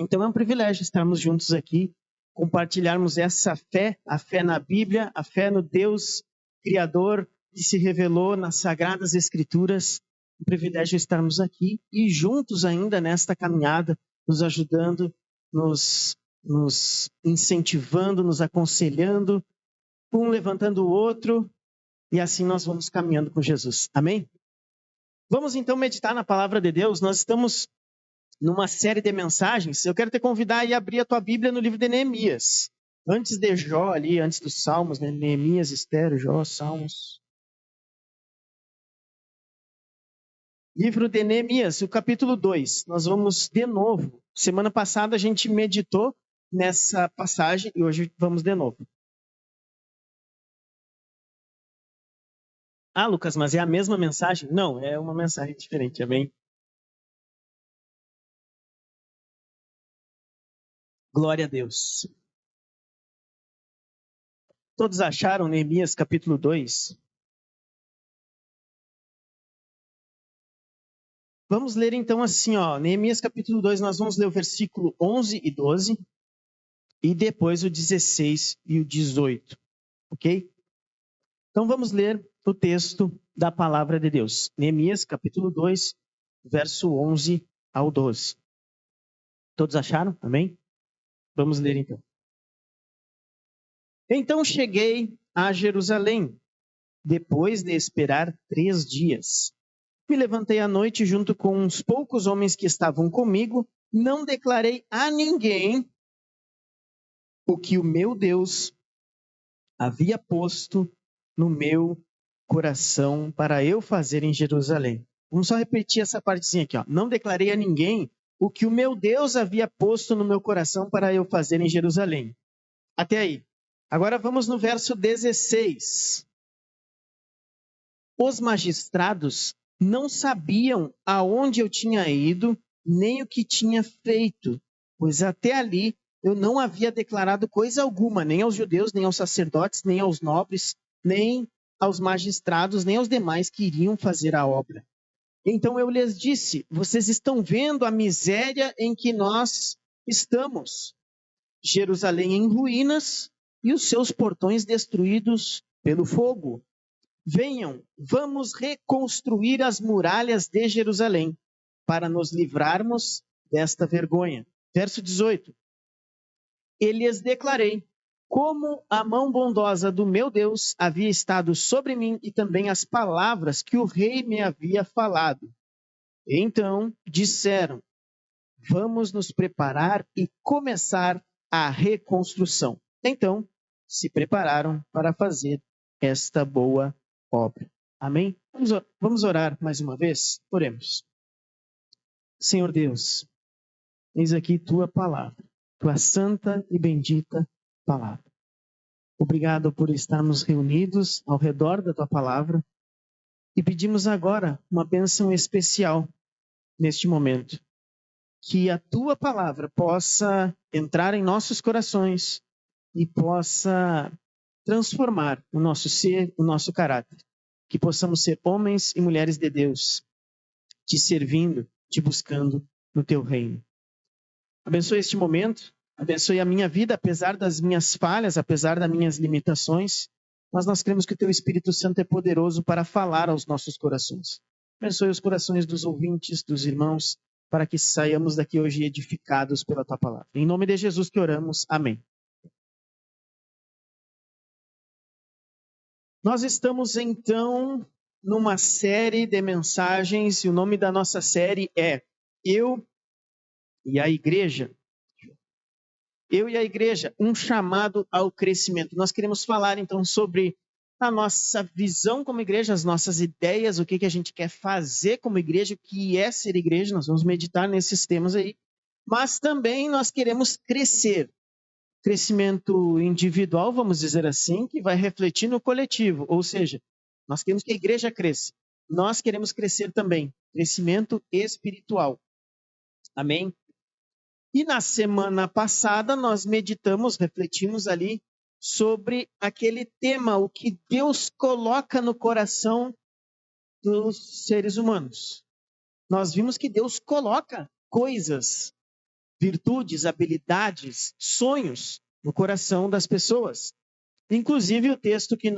Então é um privilégio estarmos juntos aqui, compartilharmos essa fé, a fé na Bíblia, a fé no Deus Criador que se revelou nas Sagradas Escrituras. Um privilégio estarmos aqui e juntos ainda nesta caminhada, nos ajudando, nos incentivando, nos aconselhando, um levantando o outro, e assim nós vamos caminhando com Jesus. Amém? Vamos então meditar na palavra de Deus. Nós estamos numa série de mensagens. Eu quero te convidar a abrir a tua Bíblia no livro de Neemias. Antes de Jó ali, antes dos Salmos, né? Neemias, Esther, Jó, Salmos. Livro de Neemias, o capítulo 2. Nós vamos de novo. Semana passada a gente meditou nessa passagem e hoje vamos de novo. Ah, Lucas, mas é a mesma mensagem? Não, é uma mensagem diferente, amém? Glória a Deus. Todos acharam Neemias capítulo 2? Vamos ler então assim, Neemias capítulo 2, nós vamos ler o versículo 11 e 12 e depois o 16 e o 18, ok? Então vamos ler o texto da palavra de Deus. Neemias capítulo 2, verso 11 ao 12. Todos acharam? Amém? Vamos ler então. Então cheguei a Jerusalém, depois de esperar 3 dias. Me levantei à noite junto com uns poucos homens que estavam comigo. Não declarei a ninguém o que o meu Deus havia posto no meu coração para eu fazer em Jerusalém. Vamos só repetir essa partezinha aqui. Não declarei a ninguém o que o meu Deus havia posto no meu coração para eu fazer em Jerusalém. Até aí. Agora vamos no verso 16. Os magistrados não sabiam aonde eu tinha ido, nem o que tinha feito, pois até ali eu não havia declarado coisa alguma, nem aos judeus, nem aos sacerdotes, nem aos nobres, nem aos magistrados, nem aos demais que iriam fazer a obra. Então eu lhes disse: vocês estão vendo a miséria em que nós estamos. Jerusalém em ruínas e os seus portões destruídos pelo fogo. Venham, vamos reconstruir as muralhas de Jerusalém, para nos livrarmos desta vergonha. Verso 18. E lhes declarei como a mão bondosa do meu Deus havia estado sobre mim e também as palavras que o rei me havia falado. Então disseram: vamos nos preparar e começar a reconstrução. Então se prepararam para fazer esta boa obra. Amém? Vamos orar mais uma vez? Oremos. Senhor Deus, eis aqui tua palavra, tua santa e bendita palavra. Obrigado por estarmos reunidos ao redor da tua palavra e pedimos agora uma bênção especial neste momento. Que a tua palavra possa entrar em nossos corações e possa transformar o nosso ser, o nosso caráter. Que possamos ser homens e mulheres de Deus, te servindo, te buscando no teu reino. Abençoe este momento, abençoe a minha vida, apesar das minhas falhas, apesar das minhas limitações, mas nós cremos que o teu Espírito Santo é poderoso para falar aos nossos corações. Abençoe os corações dos ouvintes, dos irmãos, para que saiamos daqui hoje edificados pela tua palavra. Em nome de Jesus que oramos, amém. Nós estamos então numa série de mensagens e o nome da nossa série é Eu e a Igreja. Eu e a Igreja, um chamado ao crescimento. Nós queremos falar então sobre a nossa visão como igreja, as nossas ideias, o que a gente quer fazer como igreja, o que é ser igreja. Nós vamos meditar nesses temas aí. Mas também nós queremos crescer. Crescimento individual, vamos dizer assim, que vai refletir no coletivo. Ou seja, nós queremos que a igreja cresça. Nós queremos crescer também. Crescimento espiritual. Amém? E na semana passada nós meditamos, refletimos ali sobre aquele tema, o que Deus coloca no coração dos seres humanos. Nós vimos que Deus coloca coisas virtudes, habilidades, sonhos no coração das pessoas. Inclusive o texto que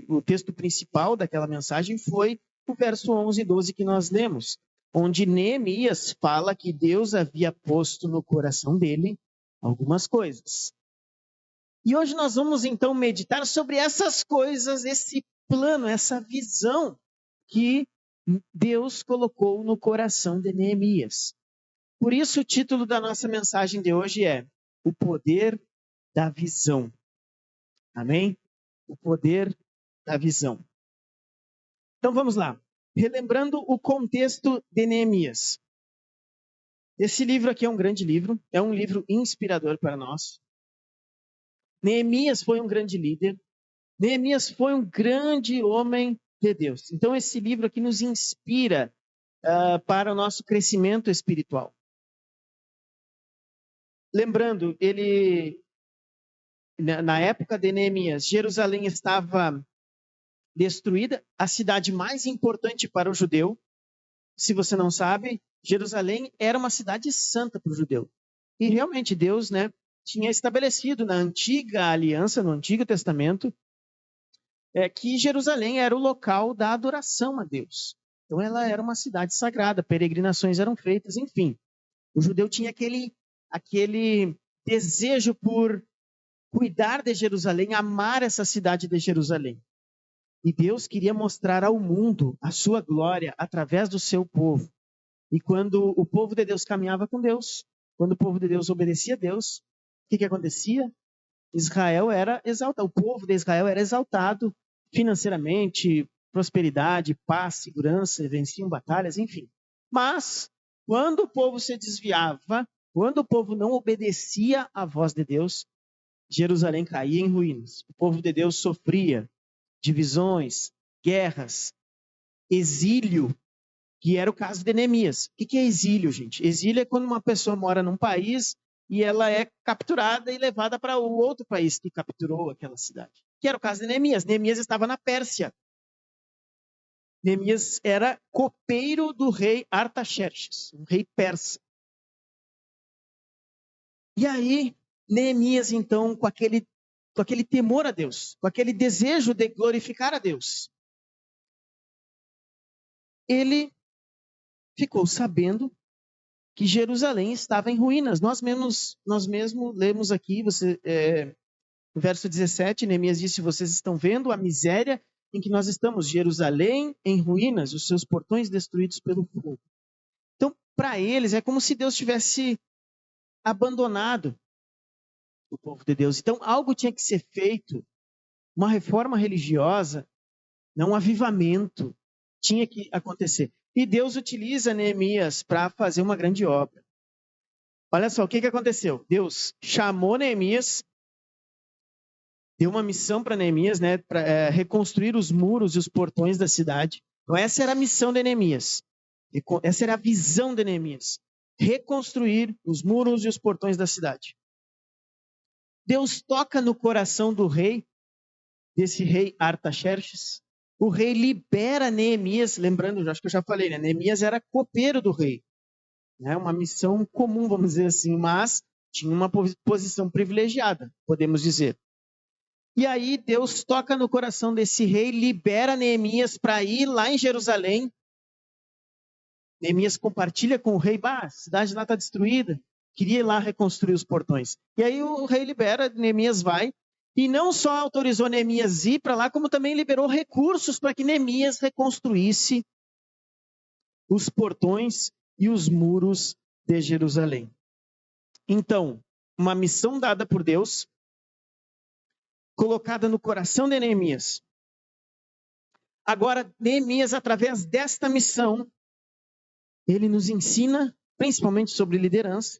o texto principal daquela mensagem foi o verso 11 e 12 que nós lemos, onde Neemias fala que Deus havia posto no coração dele algumas coisas. E hoje nós vamos então meditar sobre essas coisas, esse plano, essa visão que Deus colocou no coração de Neemias. Por isso o título da nossa mensagem de hoje é O Poder da Visão. Amém? O poder da visão. Então vamos lá. Relembrando o contexto de Neemias. Esse livro aqui é um grande livro, é um livro inspirador para nós. Neemias foi um grande líder. Neemias foi um grande homem de Deus. Então esse livro aqui nos inspira para o nosso crescimento espiritual. Lembrando, na época de Neemias, Jerusalém estava destruída, a cidade mais importante para o judeu. Se você não sabe, Jerusalém era uma cidade santa para o judeu. E realmente Deus, tinha estabelecido na antiga aliança, no Antigo Testamento, que Jerusalém era o local da adoração a Deus. Então ela era uma cidade sagrada, peregrinações eram feitas, enfim. O judeu tinha aquele desejo por cuidar de Jerusalém, amar essa cidade de Jerusalém. E Deus queria mostrar ao mundo a sua glória através do seu povo. E quando o povo de Deus caminhava com Deus, quando o povo de Deus obedecia a Deus, o que acontecia? Israel era exaltado, o povo de Israel era exaltado financeiramente, prosperidade, paz, segurança, venciam batalhas, enfim. Mas, quando o povo se desviava, quando o povo não obedecia à voz de Deus, Jerusalém caía em ruínas. O povo de Deus sofria divisões, guerras, exílio, que era o caso de Neemias. O que é exílio, gente? Exílio é quando uma pessoa mora num país e ela é capturada e levada para o outro país que capturou aquela cidade. Que era o caso de Neemias. Neemias estava na Pérsia. Neemias era copeiro do rei Artaxerxes, um rei persa. E aí, Neemias, então, com aquele temor a Deus, com aquele desejo de glorificar a Deus, ele ficou sabendo que Jerusalém estava em ruínas. Nós mesmos lemos aqui, no verso 17, Neemias disse: vocês estão vendo a miséria em que nós estamos, Jerusalém em ruínas, os seus portões destruídos pelo fogo. Então, para eles, é como se Deus tivesse abandonado o povo de Deus. Então, algo tinha que ser feito, uma reforma religiosa, um avivamento tinha que acontecer. E Deus utiliza Neemias para fazer uma grande obra. Olha só, o que aconteceu? Deus chamou Neemias, deu uma missão para Neemias, para reconstruir os muros e os portões da cidade. Então essa era a missão de Neemias. Essa era a visão de Neemias. Reconstruir os muros e os portões da cidade. Deus toca no coração do rei, desse rei Artaxerxes. O rei libera Neemias, lembrando, acho que eu já falei, Neemias era copeiro do rei. Uma missão comum, vamos dizer assim, mas tinha uma posição privilegiada, podemos dizer. E aí Deus toca no coração desse rei, libera Neemias para ir lá em Jerusalém. Neemias compartilha com o rei: a cidade lá está destruída, queria ir lá reconstruir os portões. E aí o rei libera, Neemias vai, e não só autorizou Neemias ir para lá, como também liberou recursos para que Neemias reconstruísse os portões e os muros de Jerusalém. Então, uma missão dada por Deus, colocada no coração de Neemias. Agora, Neemias, através desta missão, ele nos ensina, principalmente sobre liderança,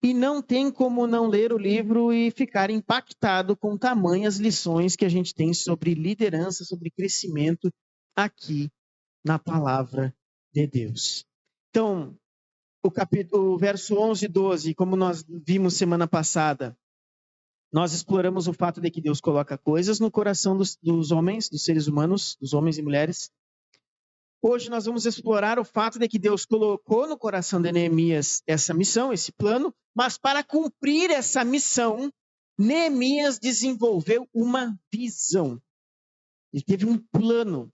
e não tem como não ler o livro e ficar impactado com tamanhas lições que a gente tem sobre liderança, sobre crescimento aqui na palavra de Deus. Então, o verso 11 e 12, como nós vimos semana passada, nós exploramos o fato de que Deus coloca coisas no coração dos homens, dos seres humanos, dos homens e mulheres. Hoje nós vamos explorar o fato de que Deus colocou no coração de Neemias essa missão, esse plano, mas para cumprir essa missão, Neemias desenvolveu uma visão. Ele teve um plano,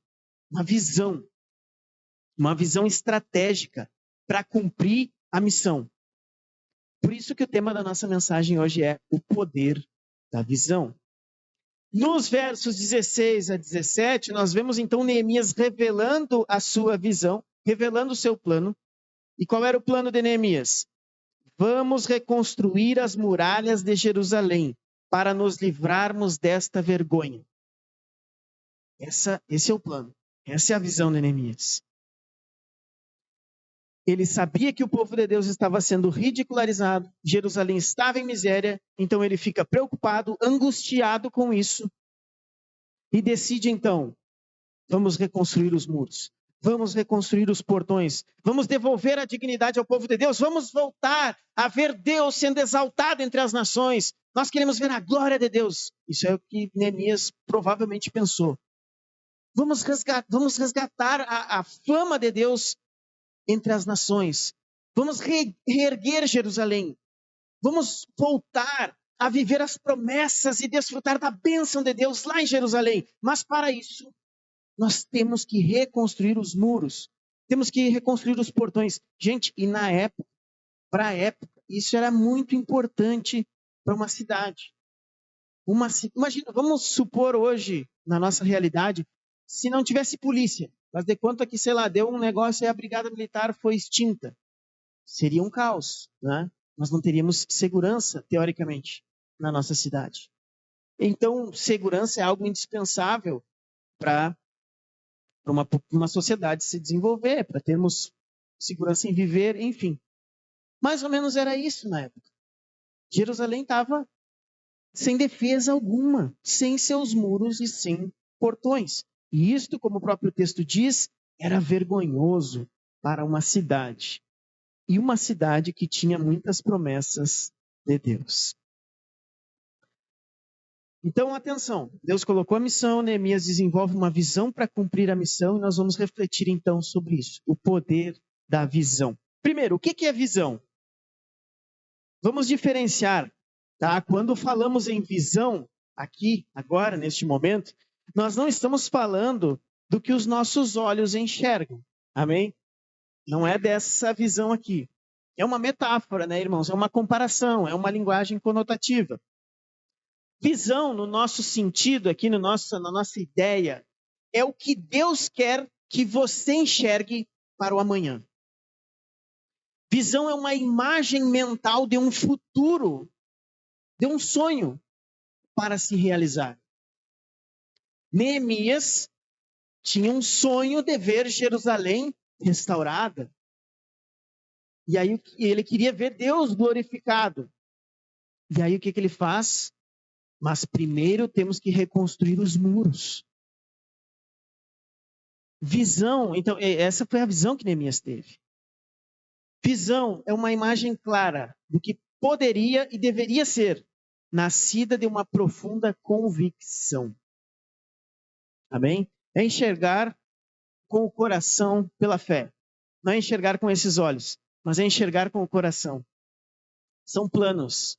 uma visão estratégica para cumprir a missão. Por isso que o tema da nossa mensagem hoje é o poder da visão. Nos versos 16 a 17, nós vemos então Neemias revelando a sua visão, revelando o seu plano. E qual era o plano de Neemias? Vamos reconstruir as muralhas de Jerusalém para nos livrarmos desta vergonha. Esse é o plano. Essa é a visão de Neemias. Ele sabia que o povo de Deus estava sendo ridicularizado, Jerusalém estava em miséria, então ele fica preocupado, angustiado com isso e decide então, vamos reconstruir os muros, vamos reconstruir os portões, vamos devolver a dignidade ao povo de Deus, vamos voltar a ver Deus sendo exaltado entre as nações, nós queremos ver a glória de Deus. Isso é o que Neemias provavelmente pensou. Vamos resgatar a fama de Deus entre as nações. Vamos reerguer Jerusalém. Vamos voltar a viver as promessas e desfrutar da bênção de Deus lá em Jerusalém. Mas para isso, nós temos que reconstruir os muros. Temos que reconstruir os portões. Gente, e na época, para a época, isso era muito importante para uma cidade. Imagina, vamos supor hoje, na nossa realidade, se não tivesse polícia, mas de conta que, sei lá, deu um negócio e a brigada militar foi extinta. Seria um caos, né? Nós não teríamos segurança, teoricamente, na nossa cidade. Então, segurança é algo indispensável para uma sociedade se desenvolver, para termos segurança em viver, enfim. Mais ou menos era isso na época. Jerusalém estava sem defesa alguma, sem seus muros e sem portões. E isto, como o próprio texto diz, era vergonhoso para uma cidade. E uma cidade que tinha muitas promessas de Deus. Então, atenção. Deus colocou a missão, Neemias desenvolve uma visão para cumprir a missão e nós vamos refletir então sobre isso. O poder da visão. Primeiro, o que é visão? Vamos diferenciar, tá? Quando falamos em visão, aqui, agora, neste momento, nós não estamos falando do que os nossos olhos enxergam. Amém? Não é dessa visão aqui. É uma metáfora, né, irmãos? É uma comparação, é uma linguagem conotativa. Visão, no nosso sentido, aqui na nossa ideia, é o que Deus quer que você enxergue para o amanhã. Visão é uma imagem mental de um futuro, de um sonho para se realizar. Neemias tinha um sonho de ver Jerusalém restaurada. E aí ele queria ver Deus glorificado. E aí o que ele faz? Mas primeiro temos que reconstruir os muros. Visão, então essa foi a visão que Neemias teve. Visão é uma imagem clara do que poderia e deveria ser, nascida de uma profunda convicção. Amém? É enxergar com o coração pela fé. Não é enxergar com esses olhos, mas é enxergar com o coração. São planos.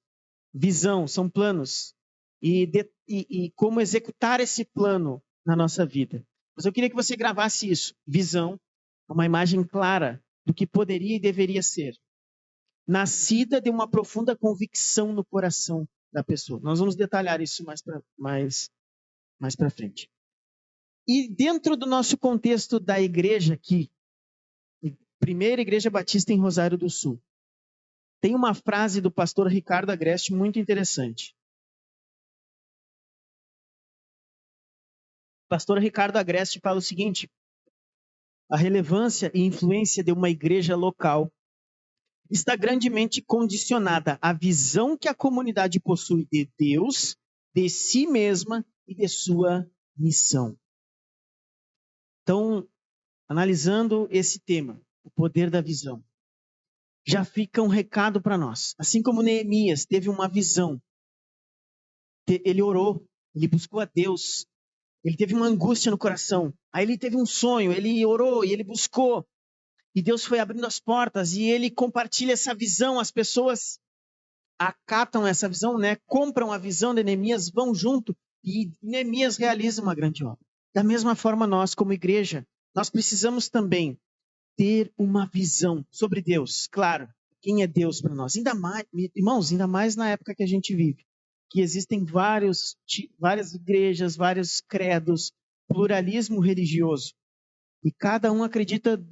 Visão, são planos. E como executar esse plano na nossa vida. Mas eu queria que você gravasse isso. Visão, uma imagem clara do que poderia e deveria ser. Nascida de uma profunda convicção no coração da pessoa. Nós vamos detalhar isso mais para frente. E dentro do nosso contexto da igreja aqui, Primeira Igreja Batista em Rosário do Sul, tem uma frase do pastor Ricardo Agreste muito interessante. O pastor Ricardo Agreste fala o seguinte: a relevância e influência de uma igreja local está grandemente condicionada à visão que a comunidade possui de Deus, de si mesma e de sua missão. Então, analisando esse tema, o poder da visão, já fica um recado para nós. Assim como Neemias teve uma visão, ele orou, ele buscou a Deus, Ele teve uma angústia no coração. Aí ele teve um sonho, ele orou e ele buscou. E Deus foi abrindo as portas e ele compartilha essa visão. As pessoas acatam essa visão, né? Compram a visão de Neemias, vão junto e Neemias realiza uma grande obra. Da mesma forma, nós, como igreja, nós precisamos também ter uma visão sobre Deus. Claro, quem é Deus para nós? Ainda mais, irmãos, ainda mais na época que a gente vive, que existem várias igrejas, vários credos, pluralismo religioso. E cada um acredita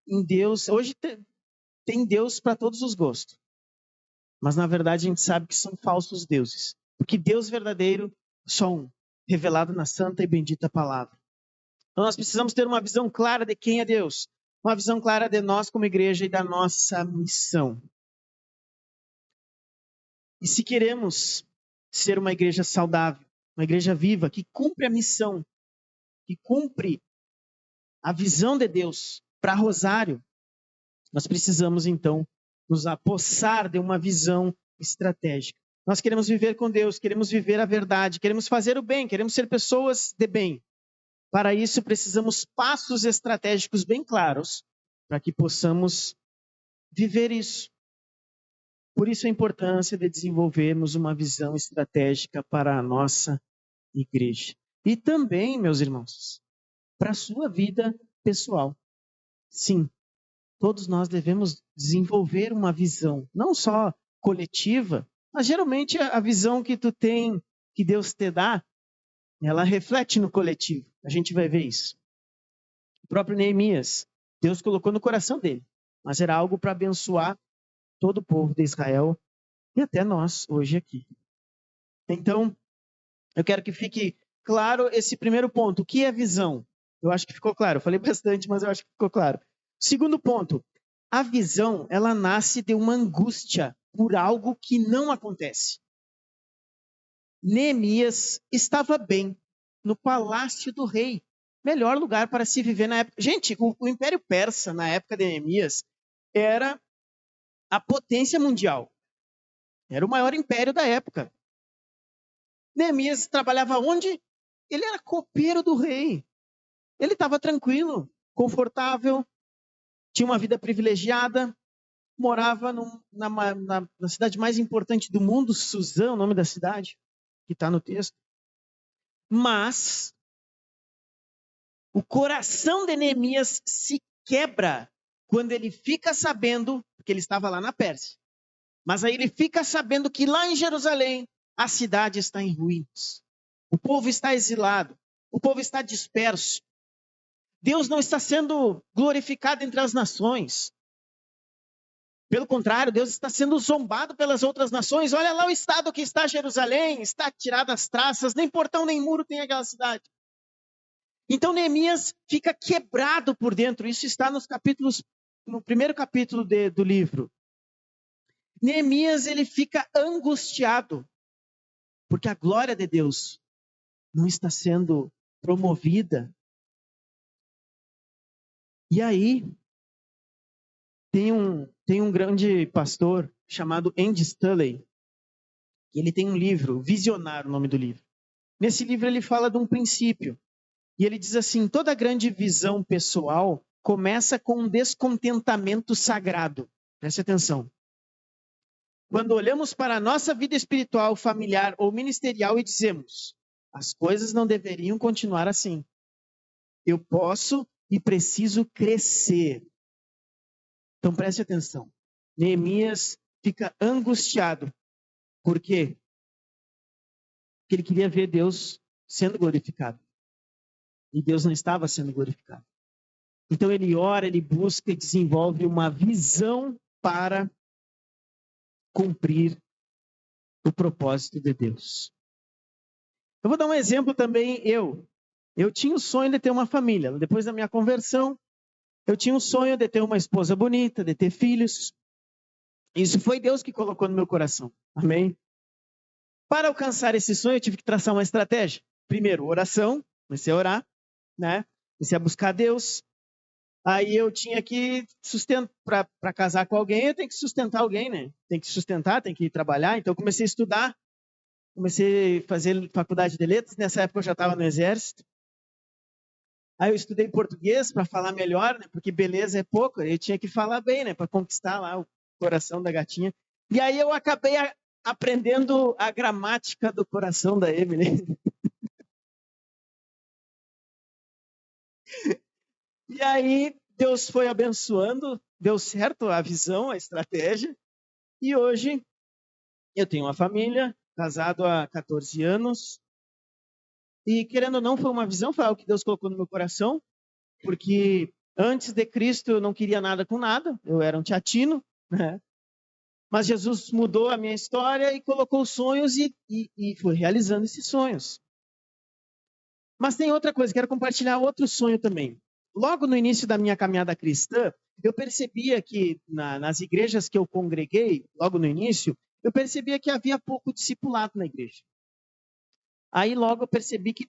em Deus. Hoje tem Deus para todos os gostos. Mas na verdade a gente sabe que são falsos deuses. Porque Deus verdadeiro, só um, revelado na santa e bendita palavra. Então nós precisamos ter uma visão clara de quem é Deus. Uma visão clara de nós como igreja e da nossa missão. E se queremos ser uma igreja saudável, uma igreja viva, que cumpre a missão, que cumpre a visão de Deus para Rosário, nós precisamos então nos apossar de uma visão estratégica. Nós queremos viver com Deus, queremos viver a verdade, queremos fazer o bem, queremos ser pessoas de bem. Para isso, precisamos passos estratégicos bem claros para que possamos viver isso. Por isso a importância de desenvolvermos uma visão estratégica para a nossa igreja. E também, meus irmãos, para a sua vida pessoal. Sim, todos nós devemos desenvolver uma visão, não só coletiva, mas geralmente a visão que tu tem, que Deus te dá, ela reflete no coletivo. A gente vai ver isso. O próprio Neemias, Deus colocou no coração dele, mas era algo para abençoar todo o povo de Israel e até nós hoje aqui. Então, eu quero que fique claro esse primeiro ponto. O que é visão? Eu acho que ficou claro. Eu falei bastante, mas eu acho que ficou claro. Segundo ponto, a visão, ela nasce de uma angústia por algo que não acontece. Neemias estava bem no palácio do rei. Melhor lugar para se viver na época. Gente, o Império Persa, na época de Neemias, era a potência mundial. Era o maior império da época. Neemias trabalhava onde? Ele era copeiro do rei. Ele estava tranquilo, confortável, tinha uma vida privilegiada, morava na cidade mais importante do mundo, Suzã, o nome da cidade, que está no texto. Mas o coração de Neemias se quebra quando ele fica sabendo, porque ele estava lá na Pérsia, mas aí ele fica sabendo que lá em Jerusalém a cidade está em ruínas. O povo está exilado, o povo está disperso. Deus não está sendo glorificado entre as nações. Pelo contrário, Deus está sendo zombado pelas outras nações. Olha lá o estado que está Jerusalém, está tirado as traças, nem portão nem muro tem aquela cidade. Então Neemias fica quebrado por dentro. Isso está no primeiro capítulo do livro. Neemias, ele fica angustiado, porque a glória de Deus não está sendo promovida. E aí, tem um grande pastor chamado Andy Stanley, que ele tem um livro, Visionário, o nome do livro. Nesse livro ele fala de um princípio, e ele diz assim, toda grande visão pessoal começa com um descontentamento sagrado. Preste atenção. Quando olhamos para a nossa vida espiritual, familiar ou ministerial e dizemos, as coisas não deveriam continuar assim. Eu posso e preciso crescer. Então preste atenção. Neemias fica angustiado. Por quê? Porque ele queria ver Deus sendo glorificado. E Deus não estava sendo glorificado. Então ele ora, ele busca e desenvolve uma visão para cumprir o propósito de Deus. Eu vou dar um exemplo também, eu tinha o sonho de ter uma família. Depois da minha conversão, eu tinha um sonho de ter uma esposa bonita, de ter filhos. Isso foi Deus que colocou no meu coração. Amém? Para alcançar esse sonho, eu tive que traçar uma estratégia. Primeiro, oração. Comecei a orar, né? Comecei a buscar Deus. Aí eu tinha que sustentar, para casar com alguém, eu tenho que sustentar alguém, né? Tem que sustentar, tem que ir trabalhar. Então eu comecei a estudar. comecei a fazer faculdade de letras, nessa época eu já estava no exército. Aí eu estudei português para falar melhor, né? Porque beleza é pouco, eu tinha que falar bem, né? Para conquistar lá o coração da gatinha. E aí eu acabei aprendendo a gramática do coração da Emily. E aí Deus foi abençoando, deu certo a visão, a estratégia. E hoje eu tenho uma família, casado há 14 anos. E querendo ou não, foi uma visão, foi algo que Deus colocou no meu coração. Porque antes de Cristo eu não queria nada com nada, eu era um teatino, né? Mas Jesus mudou a minha história e colocou sonhos e foi realizando esses sonhos. Mas tem outra coisa, quero compartilhar outro sonho também. Logo no início da minha caminhada cristã, eu percebia que nas igrejas que eu congreguei, logo no início, eu percebia que havia pouco discipulado na igreja. Aí logo eu percebi que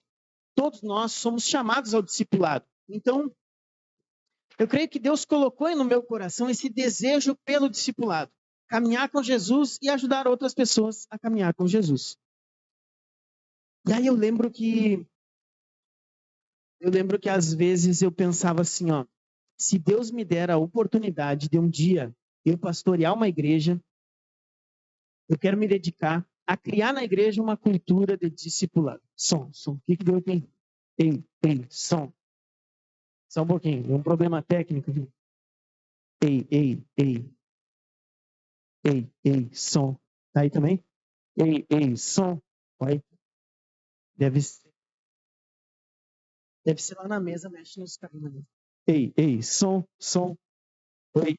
todos nós somos chamados ao discipulado. Então, eu creio que Deus colocou no meu coração esse desejo pelo discipulado. Caminhar com Jesus e ajudar outras pessoas a caminhar com Jesus. E aí eu lembro que às vezes eu pensava assim, ó, se Deus me der a oportunidade de um dia eu pastorear uma igreja, eu quero me dedicar a criar na igreja uma cultura de discipulado. Som. O que Deus tem? Som. Só um pouquinho, um problema técnico. Ei, som. Tá aí também? Som. Vai. Deve ser lá na mesa, mexe nos cabos. Som. Oi.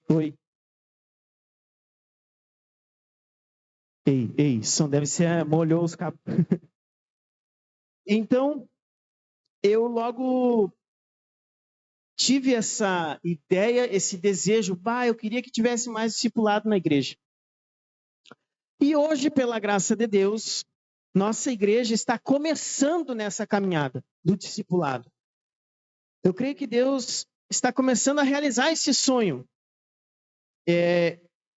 Som. Deve ser, molhou os cabos. Então, eu logo tive essa ideia, esse desejo, eu queria que tivesse mais discipulado na igreja. E hoje, pela graça de Deus, nossa igreja está começando nessa caminhada do discipulado. Eu creio que Deus está começando a realizar esse sonho.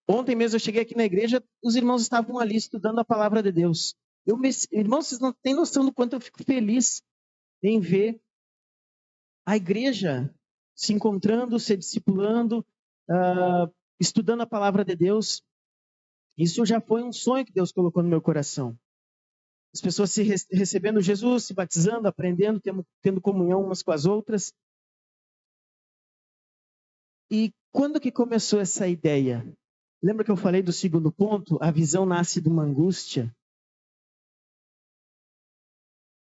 Ontem mesmo eu cheguei aqui na igreja, os irmãos estavam ali estudando a palavra de Deus. Irmãos, vocês não têm noção do quanto eu fico feliz em ver a igreja se encontrando, se discipulando, estudando a palavra de Deus. Isso já foi um sonho que Deus colocou no meu coração. As pessoas se recebendo Jesus, se batizando, aprendendo, tendo comunhão umas com as outras. E quando que começou essa ideia? Lembra que eu falei do segundo ponto? A visão nasce de uma angústia.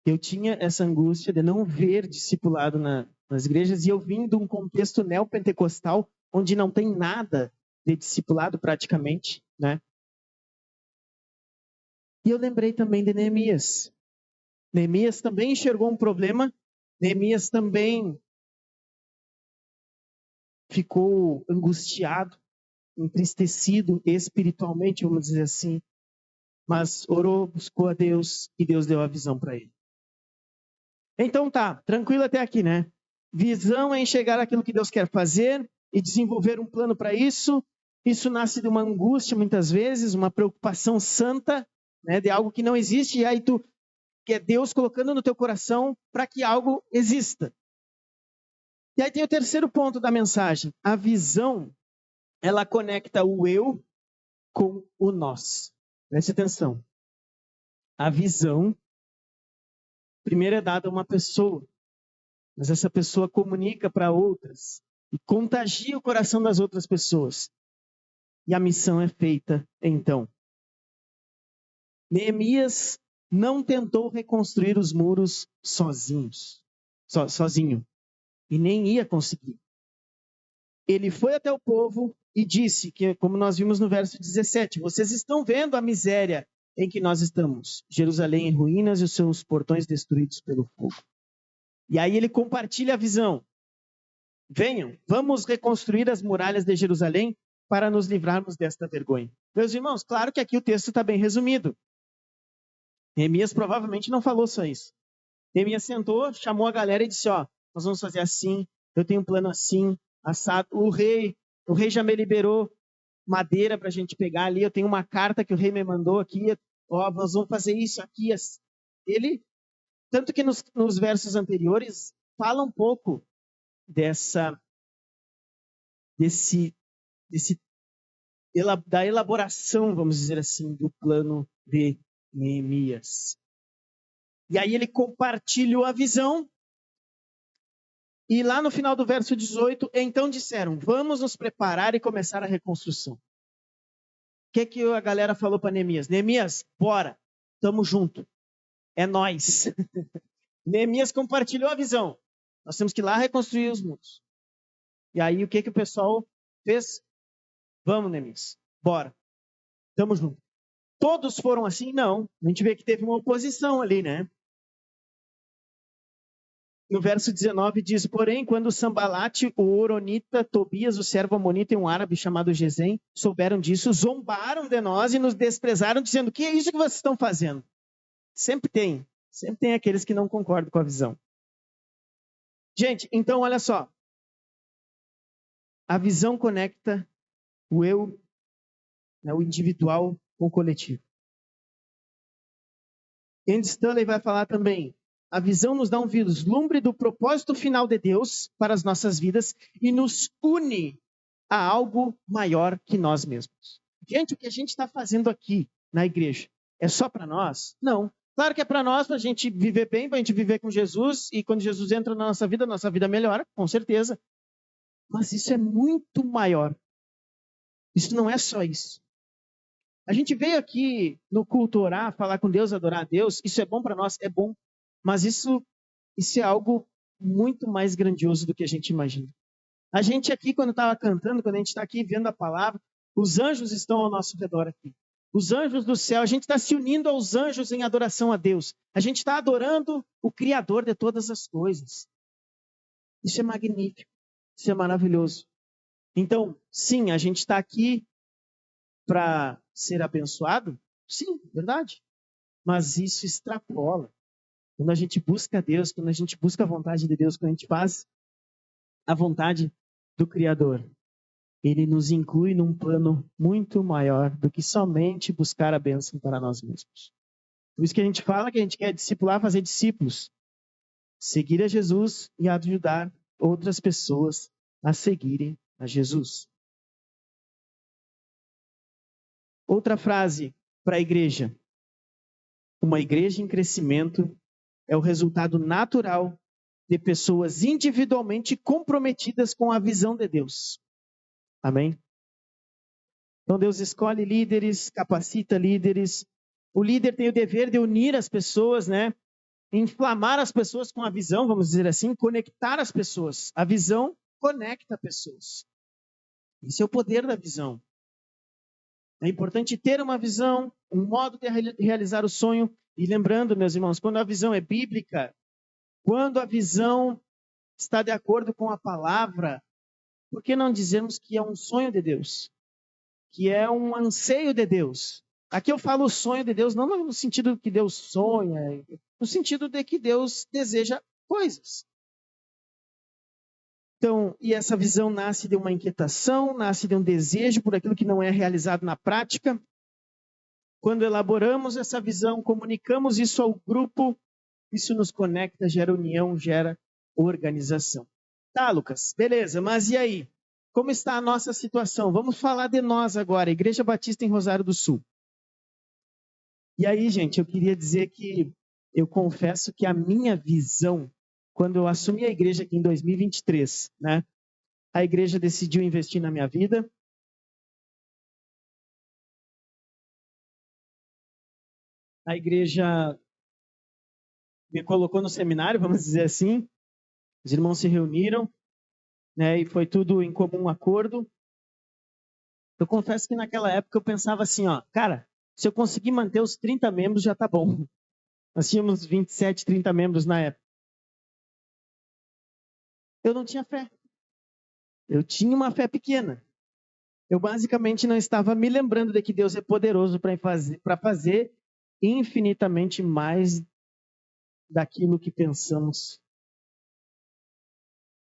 Eu tinha essa angústia de não ver discipulado nas igrejas e eu vim de um contexto neopentecostal onde não tem nada de discipulado praticamente, né? E eu lembrei também de Neemias. Neemias também enxergou um problema. Neemias também ficou angustiado, entristecido espiritualmente, vamos dizer assim. Mas orou, buscou a Deus e Deus deu a visão para ele. Então tá, tranquilo até aqui, né? Visão é enxergar aquilo que Deus quer fazer e desenvolver um plano para isso. Isso nasce de uma angústia, muitas vezes, uma preocupação santa, né, de algo que não existe, e aí que é Deus colocando no teu coração para que algo exista. E aí tem o terceiro ponto da mensagem. A visão, ela conecta o eu com o nós. Preste atenção. A visão, primeiro é dada a uma pessoa, mas essa pessoa comunica para outras e contagia o coração das outras pessoas. E a missão é feita, então. Neemias não tentou reconstruir os muros sozinho. E nem ia conseguir. Ele foi até o povo e disse, que, como nós vimos no verso 17, vocês estão vendo a miséria em que nós estamos. Jerusalém em ruínas e os seus portões destruídos pelo fogo. E aí ele compartilha a visão. Venham, vamos reconstruir as muralhas de Jerusalém para nos livrarmos desta vergonha. Meus irmãos, claro que aqui o texto está bem resumido. Neemias provavelmente não falou só isso. Neemias sentou, chamou a galera e disse, nós vamos fazer assim, eu tenho um plano assim, assado. O rei já me liberou madeira para a gente pegar ali, eu tenho uma carta que o rei me mandou aqui, Ó, nós vamos fazer isso aqui. Ele, tanto que nos versos anteriores, fala um pouco desse, da elaboração, vamos dizer assim, do plano de Neemias. E aí ele compartilhou a visão. E lá no final do verso 18, então disseram, vamos nos preparar e começar a reconstrução. O que a galera falou para Neemias? Neemias, bora, tamo junto, é nós. Neemias compartilhou a visão. Nós temos que ir lá reconstruir os muros. E aí o que o pessoal fez? Vamos, Neemias, bora, tamo junto. Todos foram assim? Não. A gente vê que teve uma oposição ali, né? No verso 19 diz, porém, quando Sambalate, o Horonita, Tobias, o servo amonita e um árabe chamado Gesem souberam disso, zombaram de nós e nos desprezaram, dizendo, que é isso que vocês estão fazendo? Sempre tem aqueles que não concordam com a visão. Gente, então olha só. A visão conecta o eu, né, o individual com o coletivo. Andy Stanley vai falar também, a visão nos dá um vislumbre do propósito final de Deus para as nossas vidas e nos une a algo maior que nós mesmos. Gente, o que a gente está fazendo aqui na igreja é só para nós? Não. Claro que é para nós, para a gente viver bem, para a gente viver com Jesus, e quando Jesus entra na nossa vida melhora, com certeza. Mas isso é muito maior. Isso não é só isso. A gente veio aqui no culto orar, falar com Deus, adorar a Deus, isso é bom para nós? É bom. Mas isso é algo muito mais grandioso do que a gente imagina. A gente aqui, quando estava cantando, quando a gente está aqui vendo a palavra, os anjos estão ao nosso redor aqui. Os anjos do céu, a gente está se unindo aos anjos em adoração a Deus. A gente está adorando o Criador de todas as coisas. Isso é magnífico. Isso é maravilhoso. Então, sim, a gente está aqui para ser abençoado? Sim, verdade. Mas isso extrapola. Quando a gente busca Deus, quando a gente busca a vontade de Deus, quando a gente faz a vontade do Criador, Ele nos inclui num plano muito maior do que somente buscar a bênção para nós mesmos. Por isso que a gente fala que a gente quer discipular, fazer discípulos. Seguir a Jesus e ajudar outras pessoas a seguirem a Jesus. Outra frase para a igreja. Uma igreja em crescimento é o resultado natural de pessoas individualmente comprometidas com a visão de Deus. Amém? Então Deus escolhe líderes, capacita líderes. O líder tem o dever de unir as pessoas, né? Inflamar as pessoas com a visão, vamos dizer assim, conectar as pessoas. A visão conecta pessoas. Esse é o poder da visão. É importante ter uma visão, um modo de realizar o sonho. E lembrando, meus irmãos, quando a visão é bíblica, quando a visão está de acordo com a palavra, por que não dizermos que é um sonho de Deus? Que é um anseio de Deus? Aqui eu falo sonho de Deus, não no sentido que Deus sonha, no sentido de que Deus deseja coisas. Então, e essa visão nasce de uma inquietação, nasce de um desejo por aquilo que não é realizado na prática. Quando elaboramos essa visão, comunicamos isso ao grupo, isso nos conecta, gera união, gera organização. Tá, Lucas? Beleza, mas e aí? Como está a nossa situação? Vamos falar de nós agora, Igreja Batista em Rosário do Sul. E aí, gente, eu queria dizer que eu confesso que a minha visão, quando eu assumi a igreja aqui em 2023, né? A igreja decidiu investir na minha vida. A igreja me colocou no seminário, vamos dizer assim. Os irmãos se reuniram, né? E foi tudo em comum acordo. Eu confesso que naquela época eu pensava assim, ó, cara, se eu conseguir manter os 30 membros já tá bom. Nós tínhamos 27, 30 membros na época. Eu não tinha fé. Eu tinha uma fé pequena. Eu basicamente não estava me lembrando de que Deus é poderoso para fazer infinitamente mais daquilo que pensamos.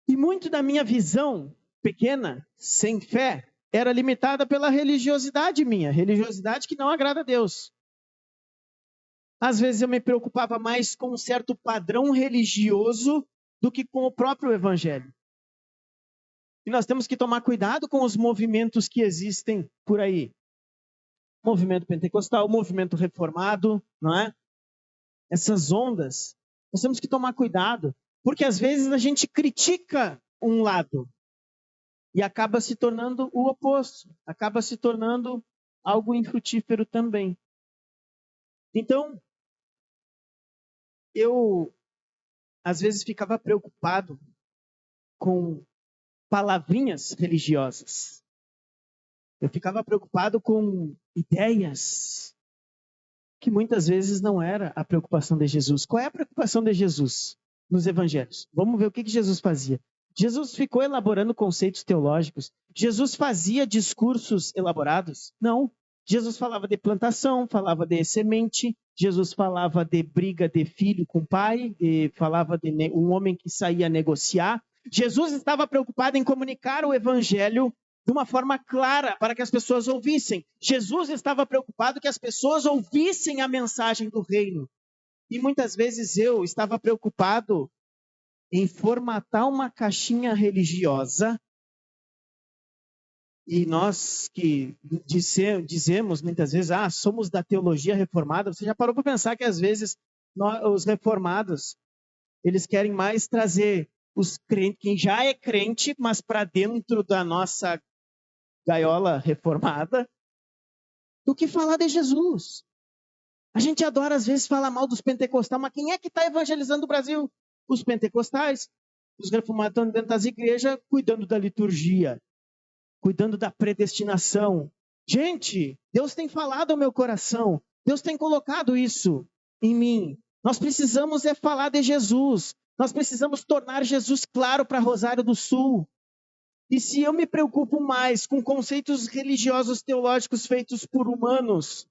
E muito da minha visão pequena, sem fé, era limitada pela religiosidade minha, religiosidade que não agrada a Deus. Às vezes eu me preocupava mais com um certo padrão religioso do que com o próprio evangelho. E nós temos que tomar cuidado com os movimentos que existem por aí. Movimento pentecostal, movimento reformado, não é? Essas ondas, nós temos que tomar cuidado, porque às vezes a gente critica um lado e acaba se tornando o oposto, acaba se tornando algo infrutífero também. Então, eu às vezes ficava preocupado com palavrinhas religiosas. Eu ficava preocupado com ideias que muitas vezes não era a preocupação de Jesus. Qual é a preocupação de Jesus nos evangelhos? Vamos ver o que Jesus fazia. Jesus ficou elaborando conceitos teológicos. Jesus fazia discursos elaborados? Não. Jesus falava de plantação, falava de semente. Jesus falava de briga de filho com pai, falava de um homem que saía negociar. Jesus estava preocupado em comunicar o evangelho de uma forma clara para que as pessoas ouvissem. Jesus estava preocupado que as pessoas ouvissem a mensagem do reino. E muitas vezes eu estava preocupado em formatar uma caixinha religiosa. E nós que dizemos muitas vezes, somos da teologia reformada. Você já parou para pensar que às vezes os reformados, eles querem mais trazer os crentes, quem já é crente, mas para dentro da nossa gaiola reformada, do que falar de Jesus. A gente adora, às vezes, falar mal dos pentecostais, mas quem é que está evangelizando o Brasil? Os pentecostais. Os reformados estão dentro das igrejas, cuidando da liturgia, cuidando da predestinação. Gente, Deus tem falado ao meu coração. Deus tem colocado isso em mim. Nós precisamos falar de Jesus. Nós precisamos tornar Jesus claro para Rosário do Sul. E se eu me preocupo mais com conceitos religiosos teológicos feitos por humanos,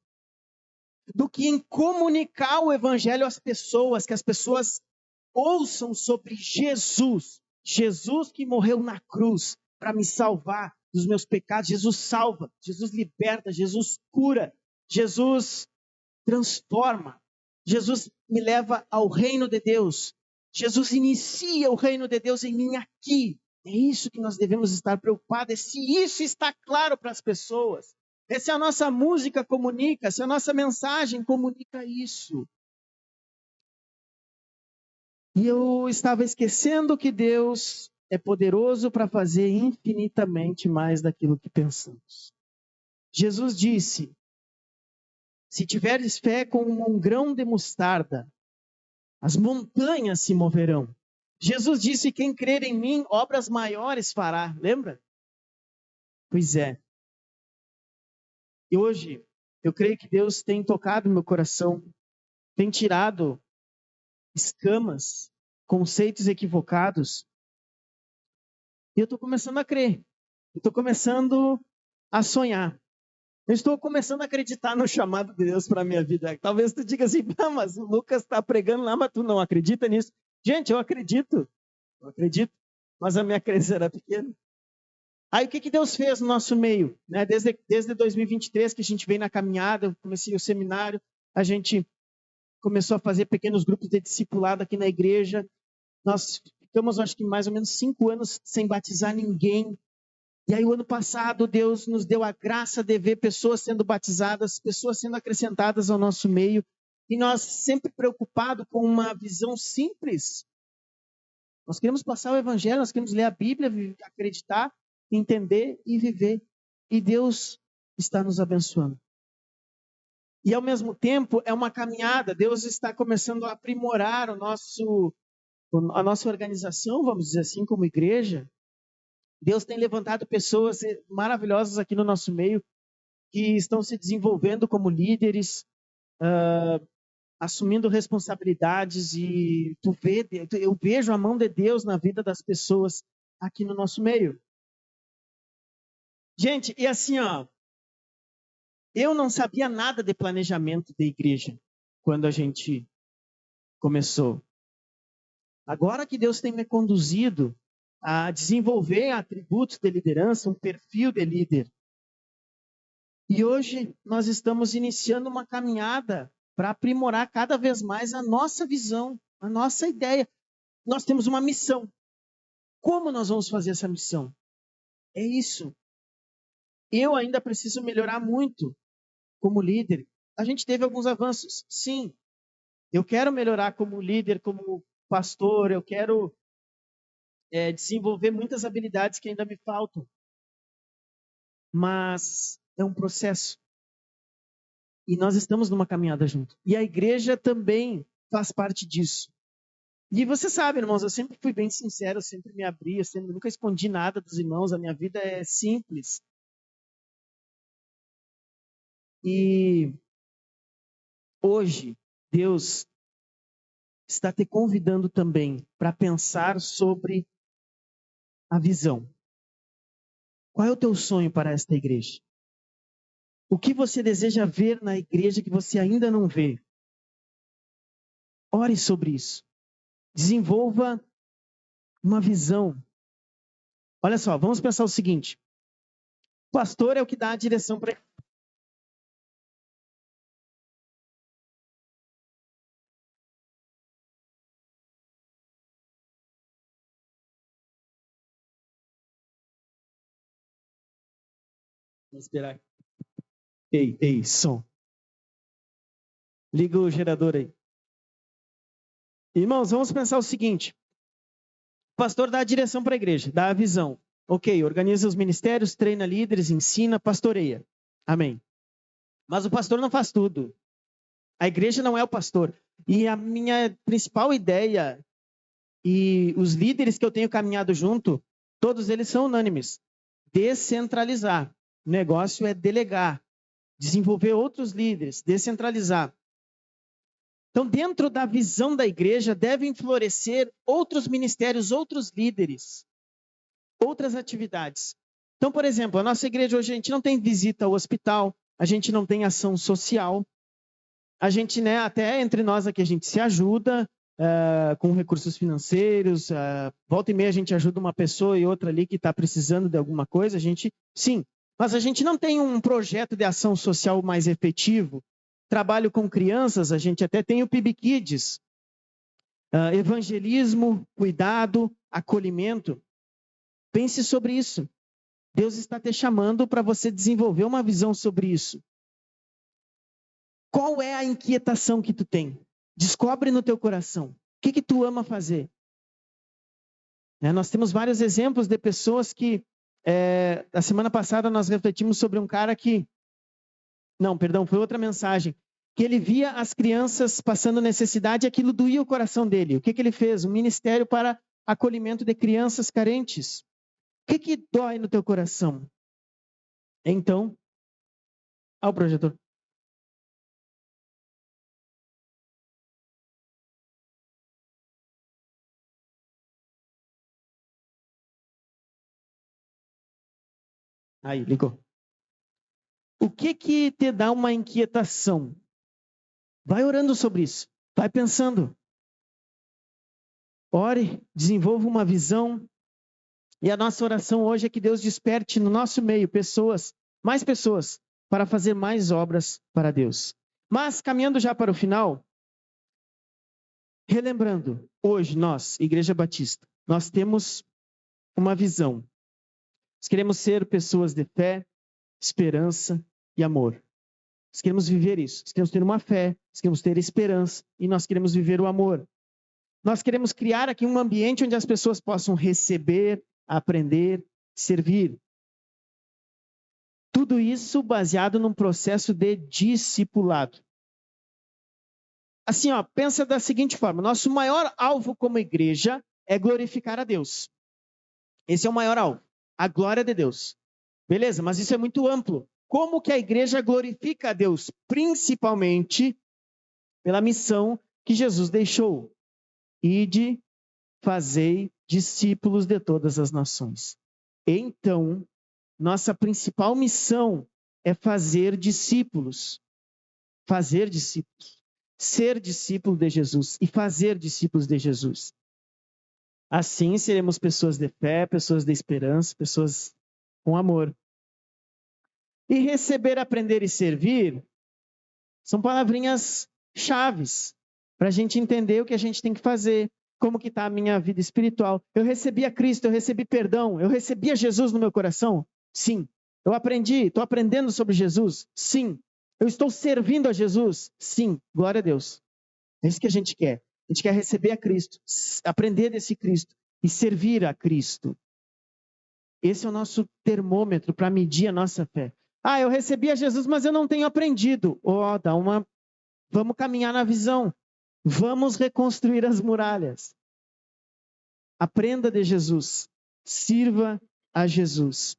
do que em comunicar o evangelho às pessoas, que as pessoas ouçam sobre Jesus, Jesus que morreu na cruz para me salvar dos meus pecados. Jesus salva, Jesus liberta, Jesus cura, Jesus transforma, Jesus me leva ao reino de Deus, Jesus inicia o reino de Deus em mim aqui. É isso que nós devemos estar preocupados, se isso está claro para as pessoas. Se a nossa música comunica, se a nossa mensagem comunica isso. E eu estava esquecendo que Deus é poderoso para fazer infinitamente mais daquilo que pensamos. Jesus disse, se tiveres fé como um grão de mostarda, as montanhas se moverão. Jesus disse, quem crer em mim, obras maiores fará. Lembra? Pois é. E hoje, eu creio que Deus tem tocado meu coração, tem tirado escamas, conceitos equivocados. E eu estou começando a crer. Eu estou começando a sonhar. Eu estou começando a acreditar no chamado de Deus para a minha vida. Talvez tu diga assim, mas o Lucas está pregando lá, mas tu não acredita nisso. Gente, eu acredito, mas a minha crença era pequena. Aí o que Deus fez no nosso meio? Né? Desde 2023 que a gente vem na caminhada, eu comecei o seminário, a gente começou a fazer pequenos grupos de discipulado aqui na igreja. Nós ficamos, acho que mais ou menos 5 anos sem batizar ninguém. E aí, o ano passado, Deus nos deu a graça de ver pessoas sendo batizadas, pessoas sendo acrescentadas ao nosso meio. E nós sempre preocupados com uma visão simples. Nós queremos passar o evangelho, nós queremos ler a Bíblia, acreditar, entender e viver. E Deus está nos abençoando. E, ao mesmo tempo, é uma caminhada. Deus está começando a aprimorar a nossa organização, vamos dizer assim, como igreja. Deus tem levantado pessoas maravilhosas aqui no nosso meio, que estão se desenvolvendo como líderes, assumindo responsabilidades, e eu vejo a mão de Deus na vida das pessoas aqui no nosso meio. Gente, e assim, eu não sabia nada de planejamento de igreja quando a gente começou. Agora que Deus tem me conduzido a desenvolver atributos de liderança, um perfil de líder. E hoje nós estamos iniciando uma caminhada para aprimorar cada vez mais a nossa visão, a nossa ideia. Nós temos uma missão. Como nós vamos fazer essa missão? É isso. Eu ainda preciso melhorar muito como líder. A gente teve alguns avanços, sim. Eu quero melhorar como líder, como pastor, eu quero desenvolver muitas habilidades que ainda me faltam. Mas é um processo. E nós estamos numa caminhada junto. E a igreja também faz parte disso. E você sabe, irmãos, eu sempre fui bem sincero, eu sempre me abri, nunca escondi nada dos irmãos, a minha vida é simples. E hoje, Deus está te convidando também para pensar sobre a visão. Qual é o teu sonho para esta igreja? O que você deseja ver na igreja que você ainda não vê? Ore sobre isso. Desenvolva uma visão. Olha só, vamos pensar o seguinte. O pastor é o que dá a direção para... Vamos esperar. Ei, som. Liga o gerador aí. Irmãos, vamos pensar o seguinte. O pastor dá a direção para a igreja, dá a visão. Ok, organiza os ministérios, treina líderes, ensina, pastoreia. Amém. Mas o pastor não faz tudo. A igreja não é o pastor. E a minha principal ideia, e os líderes que eu tenho caminhado junto, todos eles são unânimes. Descentralizar. O negócio é delegar. Desenvolver outros líderes, descentralizar. Então, dentro da visão da igreja, devem florescer outros ministérios, outros líderes, outras atividades. Então, por exemplo, a nossa igreja hoje, a gente não tem visita ao hospital, a gente não tem ação social, a gente, até entre nós aqui, a gente se ajuda com recursos financeiros, volta e meia a gente ajuda uma pessoa e outra ali que está precisando de alguma coisa, sim, mas a gente não tem um projeto de ação social mais efetivo. Trabalho com crianças, a gente até tem o PIB Kids, evangelismo, cuidado, acolhimento. Pense sobre isso. Deus está te chamando para você desenvolver uma visão sobre isso. Qual é a inquietação que tu tem? Descobre no teu coração. O que tu ama fazer? Nós temos vários exemplos de pessoas que, a semana passada nós refletimos sobre um cara que... Não, perdão, foi outra mensagem. Que ele via as crianças passando necessidade e aquilo doía o coração dele. O que ele fez? Um ministério para acolhimento de crianças carentes. O que dói no teu coração? Então, ao projetor. Aí, ligou. O que te dá uma inquietação? Vai orando sobre isso. Vai pensando. Ore, desenvolva uma visão. E a nossa oração hoje é que Deus desperte no nosso meio mais pessoas, para fazer mais obras para Deus. Mas, caminhando já para o final, relembrando, hoje nós, Igreja Batista, nós temos uma visão. Nós queremos ser pessoas de fé, esperança e amor. Nós queremos viver isso. Nós queremos ter uma fé, nós queremos ter esperança e nós queremos viver o amor. Nós queremos criar aqui um ambiente onde as pessoas possam receber, aprender, servir. Tudo isso baseado num processo de discipulado. Assim, pensa da seguinte forma: nosso maior alvo como igreja é glorificar a Deus. Esse é o maior alvo, a glória de Deus. Beleza? Mas isso é muito amplo. Como que a igreja glorifica a Deus? Principalmente pela missão que Jesus deixou. Ide, fazei discípulos de todas as nações. Então, nossa principal missão é fazer discípulos. Fazer discípulos. Ser discípulo de Jesus e fazer discípulos de Jesus. Assim seremos pessoas de fé, pessoas de esperança, pessoas com amor. E receber, aprender e servir são palavrinhas chaves para a gente entender o que a gente tem que fazer, como que está a minha vida espiritual. Eu recebi a Cristo, eu recebi perdão, eu recebi a Jesus no meu coração? Sim. Eu aprendi, estou aprendendo sobre Jesus? Sim. Eu estou servindo a Jesus? Sim. Glória a Deus. É isso que a gente quer. A gente quer receber a Cristo, aprender desse Cristo e servir a Cristo. Esse é o nosso termômetro para medir a nossa fé. Ah, eu recebi a Jesus, mas eu não tenho aprendido. Vamos caminhar na visão. Vamos reconstruir as muralhas. Aprenda de Jesus. Sirva a Jesus.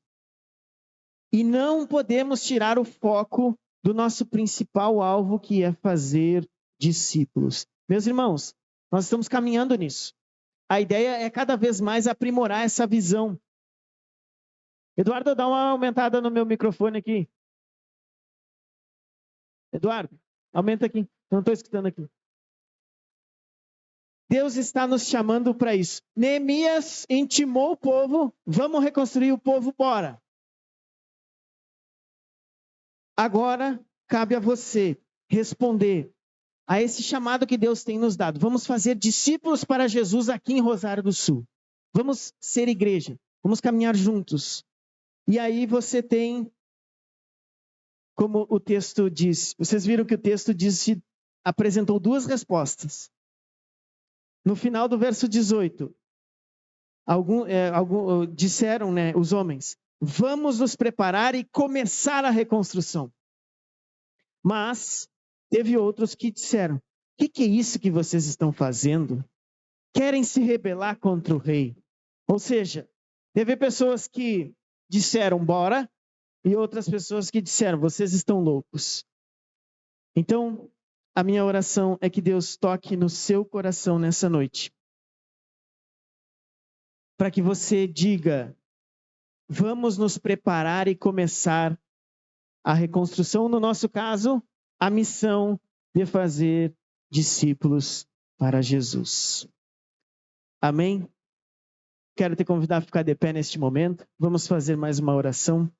E não podemos tirar o foco do nosso principal alvo, que é fazer discípulos. Meus irmãos, nós estamos caminhando nisso. A ideia é cada vez mais aprimorar essa visão. Eduardo, dá uma aumentada no meu microfone aqui. Eduardo, aumenta aqui. Não estou escutando aqui. Deus está nos chamando para isso. Neemias intimou o povo, vamos reconstruir o povo, bora. Agora, cabe a você responder a esse chamado que Deus tem nos dado. Vamos fazer discípulos para Jesus aqui em Rosário do Sul. Vamos ser igreja. Vamos caminhar juntos. E aí você tem, como o texto diz, vocês viram que o texto diz, apresentou duas respostas. No final do verso 18, disseram, os homens, vamos nos preparar e começar a reconstrução. Mas teve outros que disseram, o que é isso que vocês estão fazendo? Querem se rebelar contra o rei? Ou seja, teve pessoas que disseram, bora, e outras pessoas que disseram, vocês estão loucos. Então, a minha oração é que Deus toque no seu coração nessa noite. Para que você diga, vamos nos preparar e começar a reconstrução. No nosso caso, a missão de fazer discípulos para Jesus. Amém? Quero te convidar a ficar de pé neste momento. Vamos fazer mais uma oração.